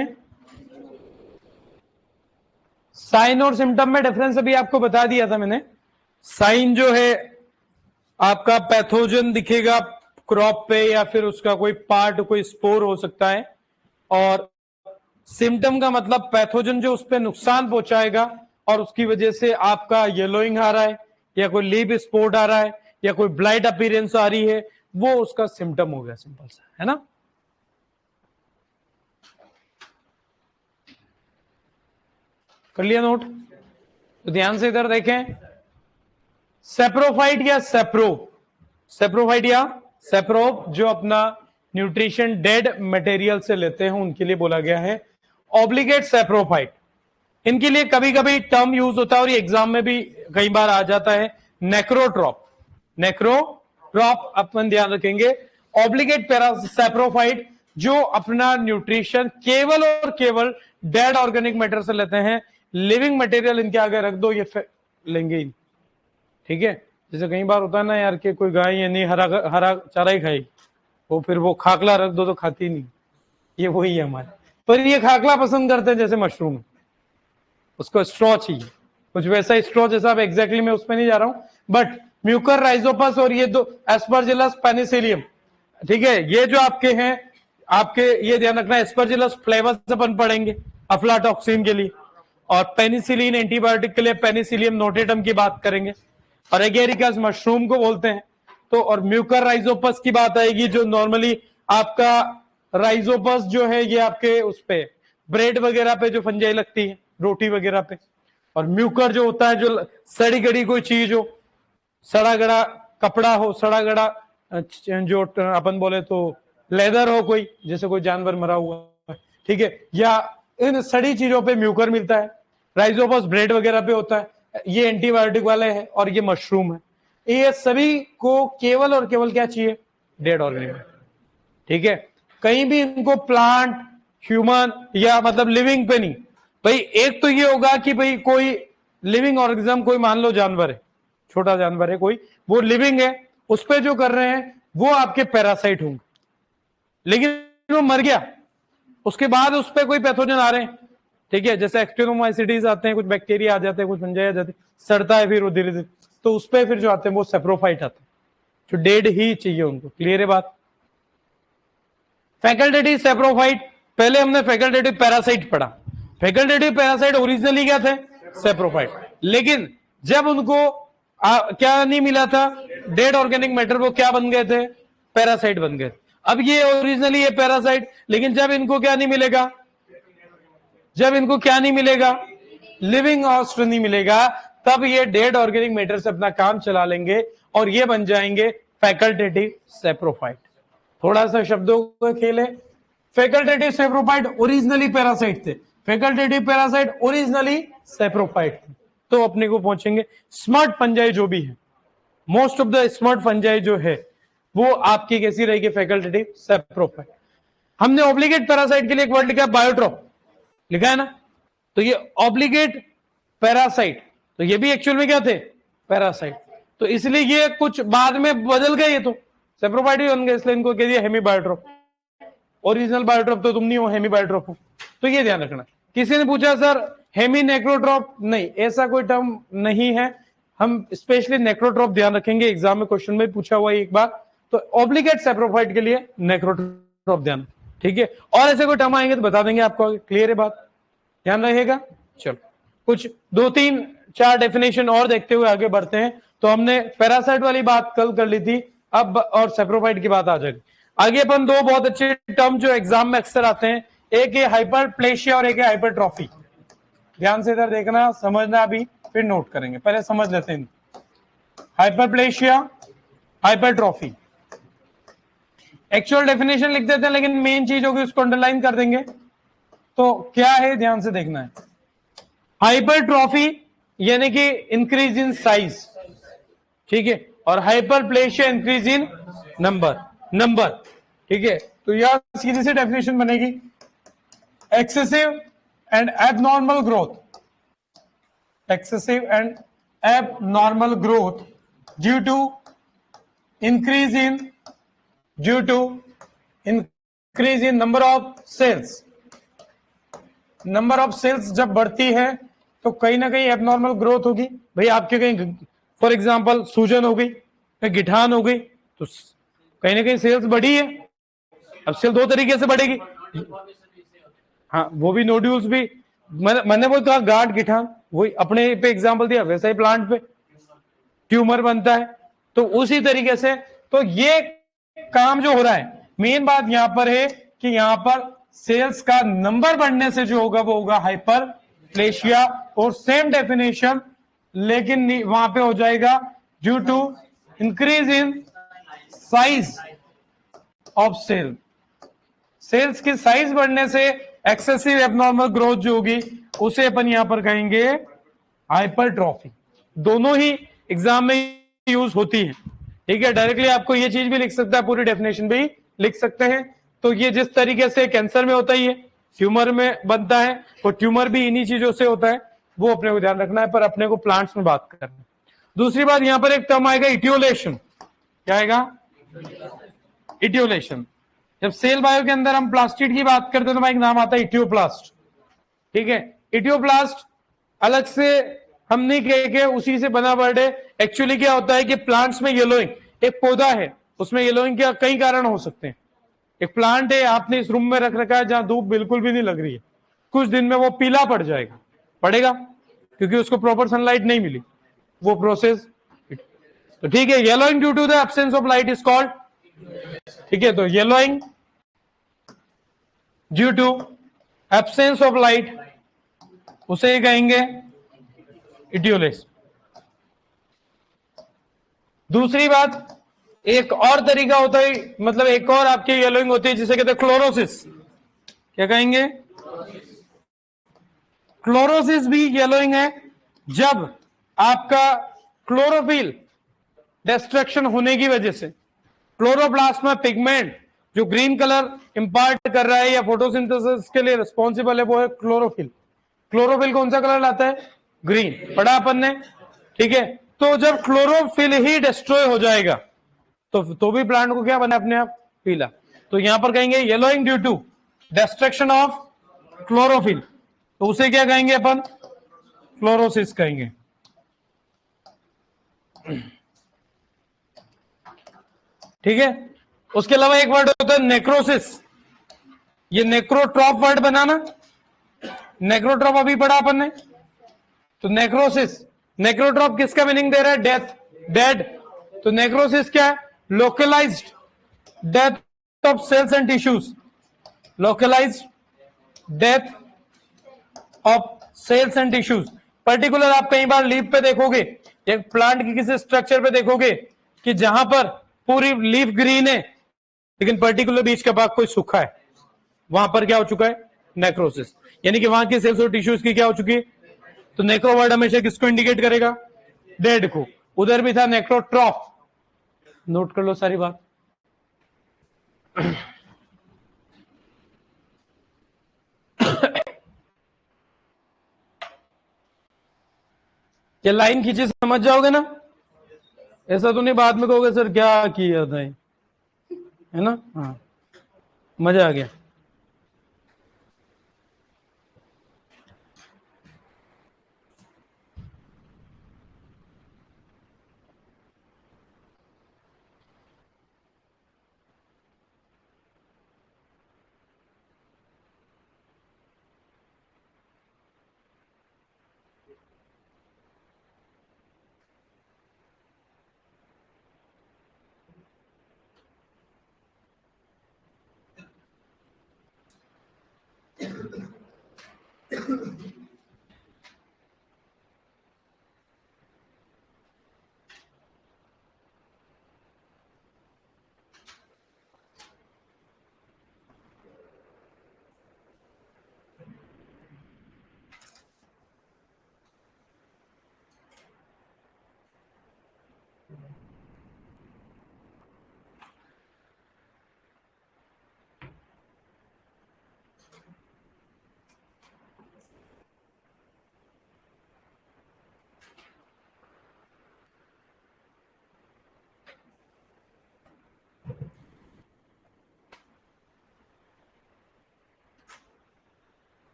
साइन और सिम्टम में डिफरेंस अभी आपको बता दिया था मैंने। साइन जो है आपका पैथोजन दिखेगा क्रॉप पे या फिर उसका कोई पार्ट, कोई स्पोर हो सकता है, और सिम्टम का मतलब पैथोजन जो उस पर नुकसान पहुंचाएगा और उसकी वजह से आपका येलोइंग आ रहा है या कोई लीव स्पॉट आ रहा है या कोई ब्लाइट अपीयरेंस आ रही है, वो उसका सिम्टम हो गया, सिंपल सा, है ना। कर लिया नोट? तो ध्यान से इधर देखें, सेप्रोफाइट या सेप्रोफाइट या सेप्रो, जो अपना न्यूट्रिशन डेड मटेरियल से लेते हैं उनके लिए बोला गया है ऑब्लिगेट सेप्रोफाइट। इनके लिए कभी कभी टर्म यूज होता है और ये एग्जाम में भी कई बार आ जाता है, नेक्रोट्रॉप। नेक्रोट्रॉप अपन ध्यान रखेंगे। ऑब्लिगेट सेप्रोफाइट जो अपना न्यूट्रिशन केवल और केवल डेड ऑर्गेनिक मैटर से लेते हैं, लिविंग मटेरियल इनके आगे रख दो, ये लेंगे ही, ठीक है। जैसे कई बार होता है ना यार कि कोई गाय नहीं हरा चारा ही खाएगी, वो फिर वो खाकला रख दो तो खाती नहीं, ये वही है हमारे। पर ये खाकला पसंद करते हैं, जैसे मशरूम, उसको स्ट्रॉ चाहिए, कुछ वैसा ही स्ट्रॉ जैसा। अब एग्जैक्टली मैं उसमें नहीं जा रहा हूं, बट म्यूकर राइजोपस और ये दो एस्परजिलस पेनिसिलियम, ठीक है, ये जो आपके हैं, आपके ये ध्यान रखना, एस्परजिलस फ्लेवर्स अपन पढ़ेंगे अफ्लाटॉक्सिन के लिए, और पेनिसिलिन एंटीबायोटिक के लिए पेनिसिलियम नोटेटम की बात करेंगे, और एगेरिकस मशरूम को बोलते हैं। तो और म्यूकर राइजोपस की बात आएगी, जो नॉर्मली आपका राइजोपस जो है ये आपके उस पे ब्रेड वगैरह पे जो फंजाई लगती है, रोटी वगैरह पे, और म्यूकर जो होता है जो सड़ी गड़ी कोई चीज हो, सड़ा गड़ा कपड़ा हो, सड़ा गड़ा जो अपन बोले तो लेदर हो, कोई जैसे कोई जानवर मरा हुआ, ठीक है, या इन सड़ी चीजों पे म्यूकर मिलता है। राइजोपस ब्रेड वगैरह पे होता है, ये एंटीबायोटिक वाले हैं, और ये मशरूम है। ये सभी को केवल और केवल क्या चाहिए, डेड ऑर्गेनिज्म, ठीक है। कहीं भी इनको प्लांट, ह्यूमन या मतलब लिविंग पे नहीं। भाई एक तो ये होगा कि भाई कोई लिविंग ऑर्गेनिज्म, कोई मान लो जानवर है, छोटा जानवर है कोई, वो लिविंग है, उस पे जो कर रहे हैं वो आपके पैरासाइट होंगे, लेकिन वो मर गया, उसके बाद उस पे कोई पैथोजन आ रहे हैं, ठीक है, जैसे एक्टिनोमाइसिटीज आते हैं, कुछ बैक्टीरिया आ जाते हैं, कुछ फंजाई आ जाते हैं, सड़ता है फिर वो धीरे धीरे, तो उस पे फिर जो आते हैं वो सेप्रोफाइट आते हैं, जो डेड ही चाहिए उनको। क्लियर है बात? फैकल्टेटिव सेप्रोफाइट, पहले हमने फैकल्टेटिव पैरासाइट पढ़ा। फैकल्टेटिव पैरासाइट ओरिजिनली क्या थे, सेप्रोफाइट, लेकिन जब उनको क्या नहीं मिला था, डेड ऑर्गेनिक मैटर, वो क्या बन गए थे, पैरासाइट बन गए। अब ये ओरिजिनली ये पैरासाइट, लेकिन जब इनको क्या नहीं मिलेगा, जब इनको क्या नहीं मिलेगा, लिविंग होस्ट नहीं मिलेगा, तब ये डेड ऑर्गेनिक मैटर से अपना काम चला लेंगे और ये बन जाएंगे फैकल्टेटिव सेप्रोफाइट। थोड़ा सा शब्दों का खेल है। फैकल्टेटिव सेप्रोफाइट ओरिजिनली पैरासाइट थे, फैकल्टेटिव पैरासाइट ओरिजिनली सेप्रोफाइट थे। तो अपने को पहुंचेंगे स्मार्ट फंजाई जो भी है, most of the smart fungi जो है वो आपकी कैसी रहेगी, फैकल्टेटिव सेप्रोफाइट। हमने ऑब्लिगेट पैरासाइट के लिए एक वर्ड लिखा है बायोट्रॉप, लिखा है ना, तो ये ऑब्लिगेट पैरासाइट, तो ये भी एक्चुअल में क्या थे, पैरासाइट, तो इसलिए ये कुछ बाद में बदल गए, ये तो सेप्रोफाइट ही बन गए, इसलिए इनको कह दिया हेमी बायोट्रॉप। ओरिजिनल बायोट्रॉप तो तुम नहीं हो, हेमी बायोट्रॉप हो, तो ये ध्यान रखना। किसी ने पूछा सर हेमी नेक्रोट्रॉप, नहीं ऐसा कोई टर्म नहीं है, हम स्पेशली नेक्रोट्रॉप ध्यान रखेंगे, एग्जाम में क्वेश्चन में पूछा हुआ एक बार, तो ऑब्लिगेट सेप्रोफाइट के लिए नेक्रोट्रॉप ध्यान, ठीक है। और ऐसे कोई टर्म आएंगे तो बता देंगे आपको, क्लियर है बात, ध्यान रहेगा। चलो कुछ 2-3-4 डेफिनेशन और देखते हुए आगे बढ़ते हैं। तो हमने पैरासाइट वाली बात कल कर ली थी, अब और सेप्रोफाइट की बात आ जाएगी। आगे अपन दो बहुत अच्छे टर्म जो एग्जाम में अक्सर आते हैं, एक है हाइपरप्लेशिया और एक है हाइपरट्रॉफी। ध्यान से इधर देखना, समझना, अभी फिर नोट करेंगे, पहले समझ लेते हैं। हाइपरप्लेशिया, हाइपरट्रॉफी, एक्चुअल डेफिनेशन लिख देते हैं, लेकिन मेन चीज होगी उसको अंडरलाइन कर देंगे। तो क्या है, ध्यान से देखना है। हाइपरट्रॉफी यानी कि इंक्रीज इन साइज, ठीक है, और हाइपरप्लेशिया इंक्रीज इन नंबर, ठीक है। तो यह सीधी सी डेफिनेशन बनेगी, excessive and abnormal growth, excessive and abnormal growth due to increase in number of cells। Number of cells जब बढ़ती है तो कहीं ना कहीं एबनॉर्मल ग्रोथ होगी भाई, आपके कहीं फॉर एग्जांपल सूजन हो गई, कहीं गिठान हो गई, तो कहीं ना कहीं सेल्स बढ़ी है। अब सेल दो तरीके से बढ़ेगी, हाँ वो भी नोड्यूल्स भी, मैंने वो कहा गार्ड गिठान, वही अपने पे एग्जांपल दिया, वैसा ही प्लांट पे ट्यूमर बनता है, तो उसी तरीके से। तो ये काम जो हो रहा है, मेन बात यहां पर है कि यहां पर सेल्स का नंबर बढ़ने से जो होगा वो होगा हाइपरप्लेशिया, और सेम डेफिनेशन लेकिन वहां पे हो जाएगा due to increase in size of cell. Cells की साइज बढ़ने से एक्सेसिव एबनॉर्मल ग्रोथ जो होगी उसे अपन यहां पर कहेंगे हाइपरट्रॉफी। दोनों ही एग्जाम में यूज होती है, ठीक है। डायरेक्टली आपको ये चीज भी लिख सकता है, पूरी डेफिनेशन भी लिख सकते हैं। तो ये जिस तरीके से कैंसर में होता ही है, ट्यूमर में बनता है, और ट्यूमर भी इन्हीं चीजों से होता है, वो अपने को ध्यान रखना है, पर अपने को प्लांट्स में बात करना है। दूसरी बात, यहां पर एक टर्म आएगा इटियोलेशन। क्या आएगा, इटियोलेशन। जब सेल बायो के अंदर हम प्लास्टिड की बात करते हैं तो भाई एक नाम आता है इटियोप्लास्ट, ठीक है। इटियोप्लास्ट अलग से हम नहीं कहे के उसी से बना वर्ड है। एक्चुअली क्या होता है कि प्लांट्स में येलोइंग, एक पौधा है उसमें येलोइंग के कई कारण हो सकते हैं। एक प्लांट है आपने इस रूम में रख रखा है जहां धूप बिल्कुल भी नहीं लग रही है, कुछ दिन में वो पीला पड़ जाएगा, पड़ेगा क्योंकि उसको प्रॉपर सनलाइट नहीं मिली, वो प्रोसेस, तो ठीक है। Yellowing due to the absence of light is called, ठीक है। तो yellowing due to absence of light, उसे कहेंगे इटियोलेस। दूसरी बात, एक और तरीका होता है, मतलब एक और आपकी येलोइंग होती है जिसे कहते हैं क्लोरोसिस। क्या कहेंगे, क्लोरोसिस भी येलोइंग है, जब आपका क्लोरोफिल डिस्ट्रक्शन होने की वजह से क्लोरोप्लास्ट में पिगमेंट जो ग्रीन कलर इंपार्ट कर रहा है या फोटोसिंथेसिस के लिए रिस्पॉन्सिबल है, वो है क्लोरोफिल। क्लोरोफिल कौन सा कलर लाता है, ग्रीन, पढ़ा अपन ने, ठीक है। तो जब क्लोरोफिल ही डिस्ट्रॉय हो जाएगा तो भी प्लांट को क्या बना अपने आप, पीला। तो यहां पर कहेंगे yellowing due to destruction of chlorophyll, तो उसे क्या कहेंगे अपन, क्लोरोसिस कहेंगे। ठीक है। उसके अलावा एक वर्ड होता है नेक्रोसिस, ये नेक्रोट्रॉप वर्ड बनाना, नेक्रोट्रॉप अभी पढ़ा अपन ने। तो नेक्रोसिस, नेक्रोट्रॉप किसका मीनिंग दे रहा है, डेथ, डेड। तो नेक्रोसिस क्या है, localised death of cells and tissues, localised death of cells and tissues. Particular आप कई बार लीफ पे देखोगे, एक प्लांट की किसी स्ट्रक्चर पे देखोगे कि जहां पर पूरी लीफ ग्रीन है लेकिन पर्टिकुलर बीच का भाग कोई सूखा है, वहां पर क्या हो चुका है, नेक्रोसिस, यानी कि वहां की सेल्स और टिश्यूज की क्या हो चुकी है। तो नेक्रो वर्ड हमेशा किसको इंडिकेट करेगा, डेड को। उधर भी था नेक्रोट्रॉफ, नोट कर लो सारी बात। ये लाइन खींची समझ जाओगे ना, ऐसा तो नहीं बाद में कहोगे सर क्या किया था, है ना। हाँ, मजा आ गया।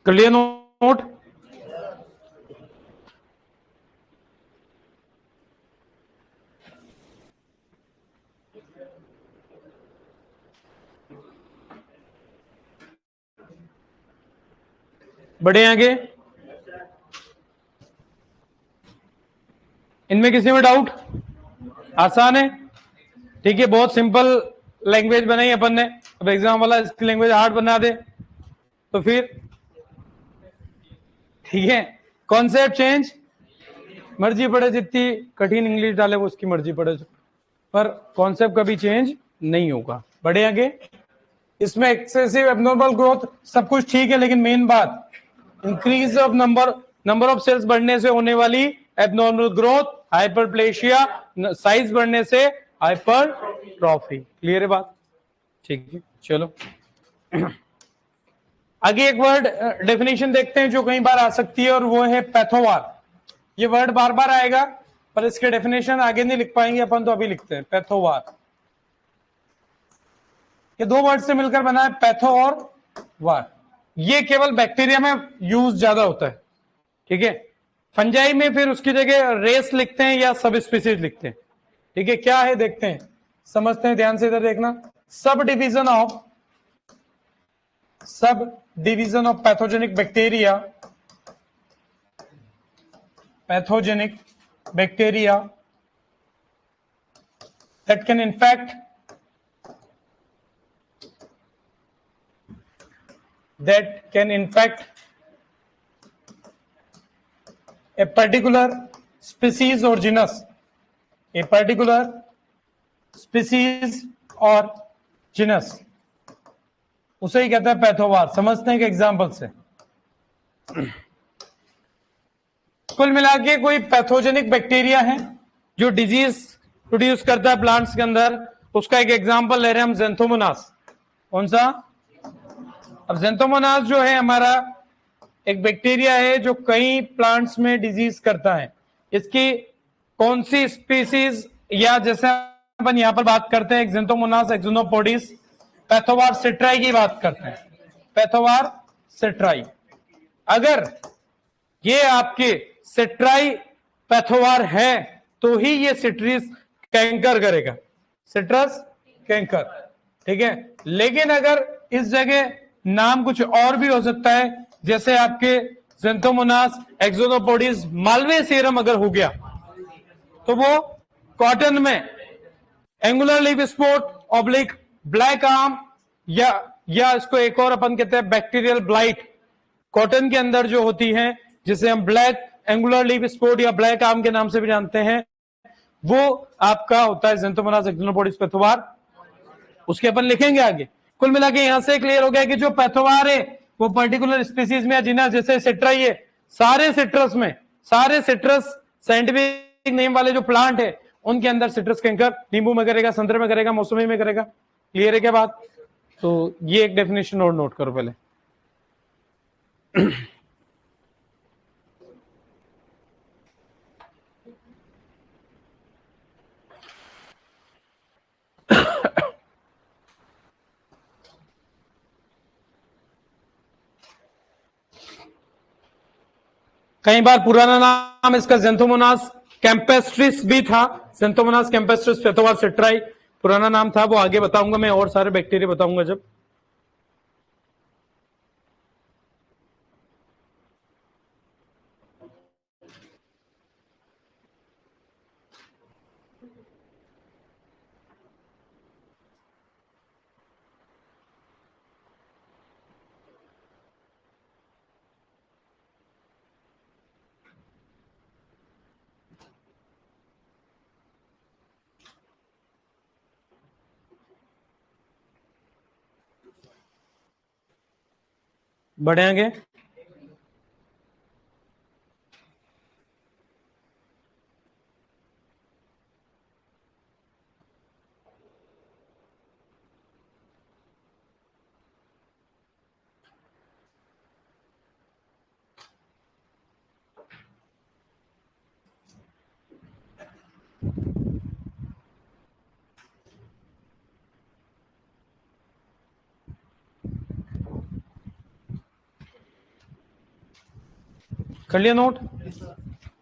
कर लिया नोट? बढ़े आगे? इनमें किसी में डाउट? आसान है, ठीक है, बहुत सिंपल लैंग्वेज बनाई अपन ने। अब एग्जाम वाला इसकी लैंग्वेज हार्ड बना दे तो फिर, ठीक है। कॉन्सेप्ट चेंज, मर्जी पड़े जितनी कठिन इंग्लिश डाले वो उसकी मर्जी पड़े, पर कॉन्सेप्ट कभी चेंज नहीं होगा। बढ़े आगे? इसमें एक्सेसिव एबनॉर्मल ग्रोथ सब कुछ ठीक है, लेकिन मेन बात increase of number of cells बढ़ने से होने वाली एबनॉर्मल ग्रोथ, हाइपरप्लेशिया, साइज बढ़ने से हाइपरट्रॉफी। क्लियर है बात? ठीक है, चलो आगे एक वर्ड डेफिनेशन देखते हैं जो कई बार आ सकती है, और वो है पैथोवार। ये वर्ड बार बार आएगा, पर इसके डेफिनेशन आगे नहीं लिख पाएंगे अपन, तो अभी लिखते हैं पैथोवार। ये दो वर्ड से मिलकर बना है, पैथो और वार। ये केवल बैक्टीरिया में यूज ज्यादा होता है, ठीक है। फंजाई में फिर उसकी जगह रेस लिखते हैं या सब स्पीसीज लिखते हैं, ठीक है। क्या है देखते हैं, समझते हैं, ध्यान से इधर देखना। Sub division of pathogenic bacteria, that can infect a particular species or genus, उसे ही कहता है पैथोवार। समझते हैं कि एग्जाम्पल से। कुल मिला के कोई पैथोजेनिक बैक्टीरिया है जो डिजीज प्रोड्यूस करता है प्लांट्स के अंदर, उसका एक एग्जाम्पल ले रहे हैं हम, ज़ेंथोमोनास। कौन सा? अब ज़ेंथोमोनास जो है हमारा एक बैक्टीरिया है जो कई प्लांट्स में डिजीज करता है, इसकी कौन सी स्पीसीज, या जैसे अपन यहां पर बात करते हैं एक्जेंथोमोनास एक्सोनोपोडिस पैथोवार सिट्राई की बात करते हैं, पैथोवार सिट्राई। अगर ये आपके सिट्राई पैथोवार है तो ही ये सिट्रस कैंकर करेगा, सिट्रस कैंकर, ठीक है। लेकिन अगर इस जगह नाम कुछ और भी हो सकता है, जैसे आपके ज़ेंथोमोनास एक्सोनोपोडिस माल्वेसियरम अगर हो गया तो वो कॉटन में angular leaf spot oblique black arm, या इसको एक और अपन कहते हैं बैक्टीरियल ब्लाइट, कॉटन के अंदर जो होती है जिसे हम ब्लैक एंगुलर लीफ स्पॉट या ब्लैक आर्म के नाम से भी जानते हैं, वो आपका होता है ज़ेंथोमोनास एक्सोनोपोडिस पैथोवार। उसके अपन लिखेंगे आगे। कुल मिला के यहां से क्लियर हो गया कि जो पैथोवार है वो पर्टिकुलर स्पीसीज में या जिना, जैसे सिट्राई है, सारे सिट्रस में, सारे सिट्रस साइंटिफिक नेम वाले जो प्लांट है उनके अंदर सिट्रस कैंकर नींबू में करेगा, संतरे में करेगा, मौसमी में करेगा। क्लियर है क्या बात? तो ये एक डेफिनेशन और नोट करो पहले। कई बार पुराना नाम इसका ज़ेंथोमोनास कैंपेस्ट्रिस भी था, ज़ेंथोमोनास कैंपेस्ट्रिस पैथोवार सिट्राई पुराना नाम था, वो आगे बताऊंगा मैं, और सारे बैक्टीरिया बताऊंगा जब। बढ़ेंगे कर लिया नोट?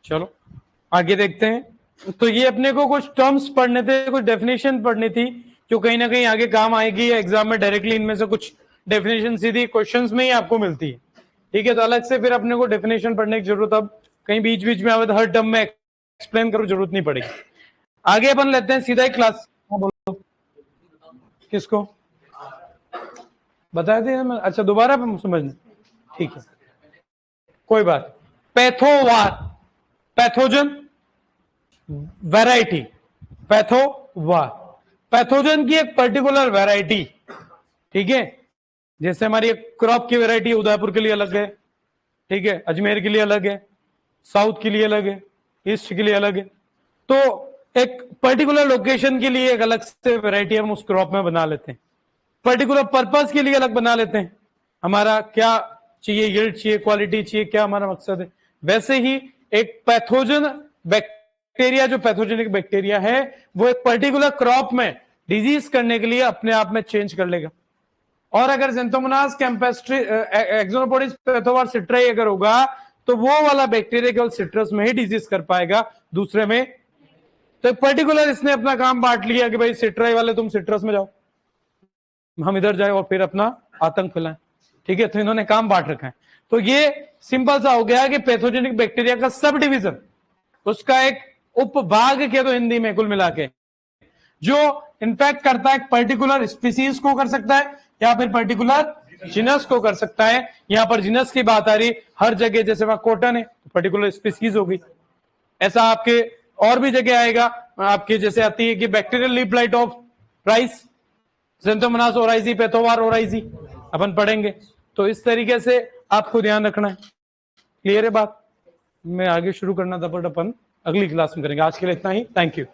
चलो आगे देखते हैं। तो ये अपने को कुछ टर्म्स पढ़ने थे, कुछ डेफिनेशन पढ़नी थी जो कहीं ना कहीं आगे काम आएगी या एग्जाम में डायरेक्टली इनमें से कुछ डेफिनेशन सीधी क्वेश्चंस में ही आपको मिलती है, ठीक है। तो अलग से फिर अपने को डेफिनेशन पढ़ने की जरूरत अब कहीं बीच बीच में आवे तो हर टर्म में एक्सप्लेन करो, जरूरत नहीं पड़ेगी। आगे अपन लेते हैं सीधा ही क्लास। बोलो किसको बताए थे? अच्छा दोबारा समझना, ठीक है कोई बात। पैथोवार, पैथोजन वैरायटी, पैथोवार पैथोजन की एक पर्टिकुलर वैरायटी, ठीक है। जैसे हमारी क्रॉप की वैरायटी उदयपुर के लिए अलग है, ठीक है, अजमेर के लिए अलग है, साउथ के लिए अलग है, ईस्ट के लिए अलग है। तो एक पर्टिकुलर लोकेशन के लिए एक अलग से वैरायटी हम उस क्रॉप में बना लेते हैं, पर्टिकुलर पर्पस के लिए अलग बना लेते हैं। हमारा क्या चाहिए, यील्ड चाहिए, क्वालिटी चाहिए, क्या हमारा मकसद है। वैसे ही एक पैथोजन बैक्टीरिया, जो पैथोजेनिक बैक्टीरिया है, वो एक पर्टिकुलर क्रॉप में डिजीज करने के लिए अपने आप में चेंज कर लेगा। और अगर ज़ेंथोमोनास कैंपेस्ट्री एक्सोनोपोडिस पैथोवार सिट्राई अगर होगा तो वो वाला बैक्टीरिया केवल सिट्रस में ही डिजीज कर पाएगा, दूसरे में। तो पर्टिकुलर इसने अपना काम बांट लिया कि भाई सिट्राई वाले तुम सिट्रस में जाओ, हम इधर जाए और फिर अपना आतंक फैलाएं, ठीक है। तो इन्होंने काम बांट रखा है। तो ये सिंपल सा हो गया कि पैथोजेनिक बैक्टीरिया का सब डिवीजन, उसका एक उपभाग कह दो हिंदी में, कुल मिला के जो इन्फेक्ट करता है पर्टिकुलर स्पीसीज को कर सकता है या फिर पर्टिकुलर जिनस को कर सकता है। यहां पर जिनस की बात आ रही, हर जगह जैसे वहां कॉटन है तो पर्टिकुलर स्पीसीज होगी, ऐसा आपके और भी जगह आएगा। आपके जैसे आती है कि bacterial leaf blight of rice, Xanthomonas oryzae, pathovar oryzae अपन पढ़ेंगे। तो इस तरीके से आपको ध्यान रखना है। क्लियर है बात? मैं आगे शुरू करना था बट अपन अगली क्लास में करेंगे। आज के लिए इतना ही, थैंक यू।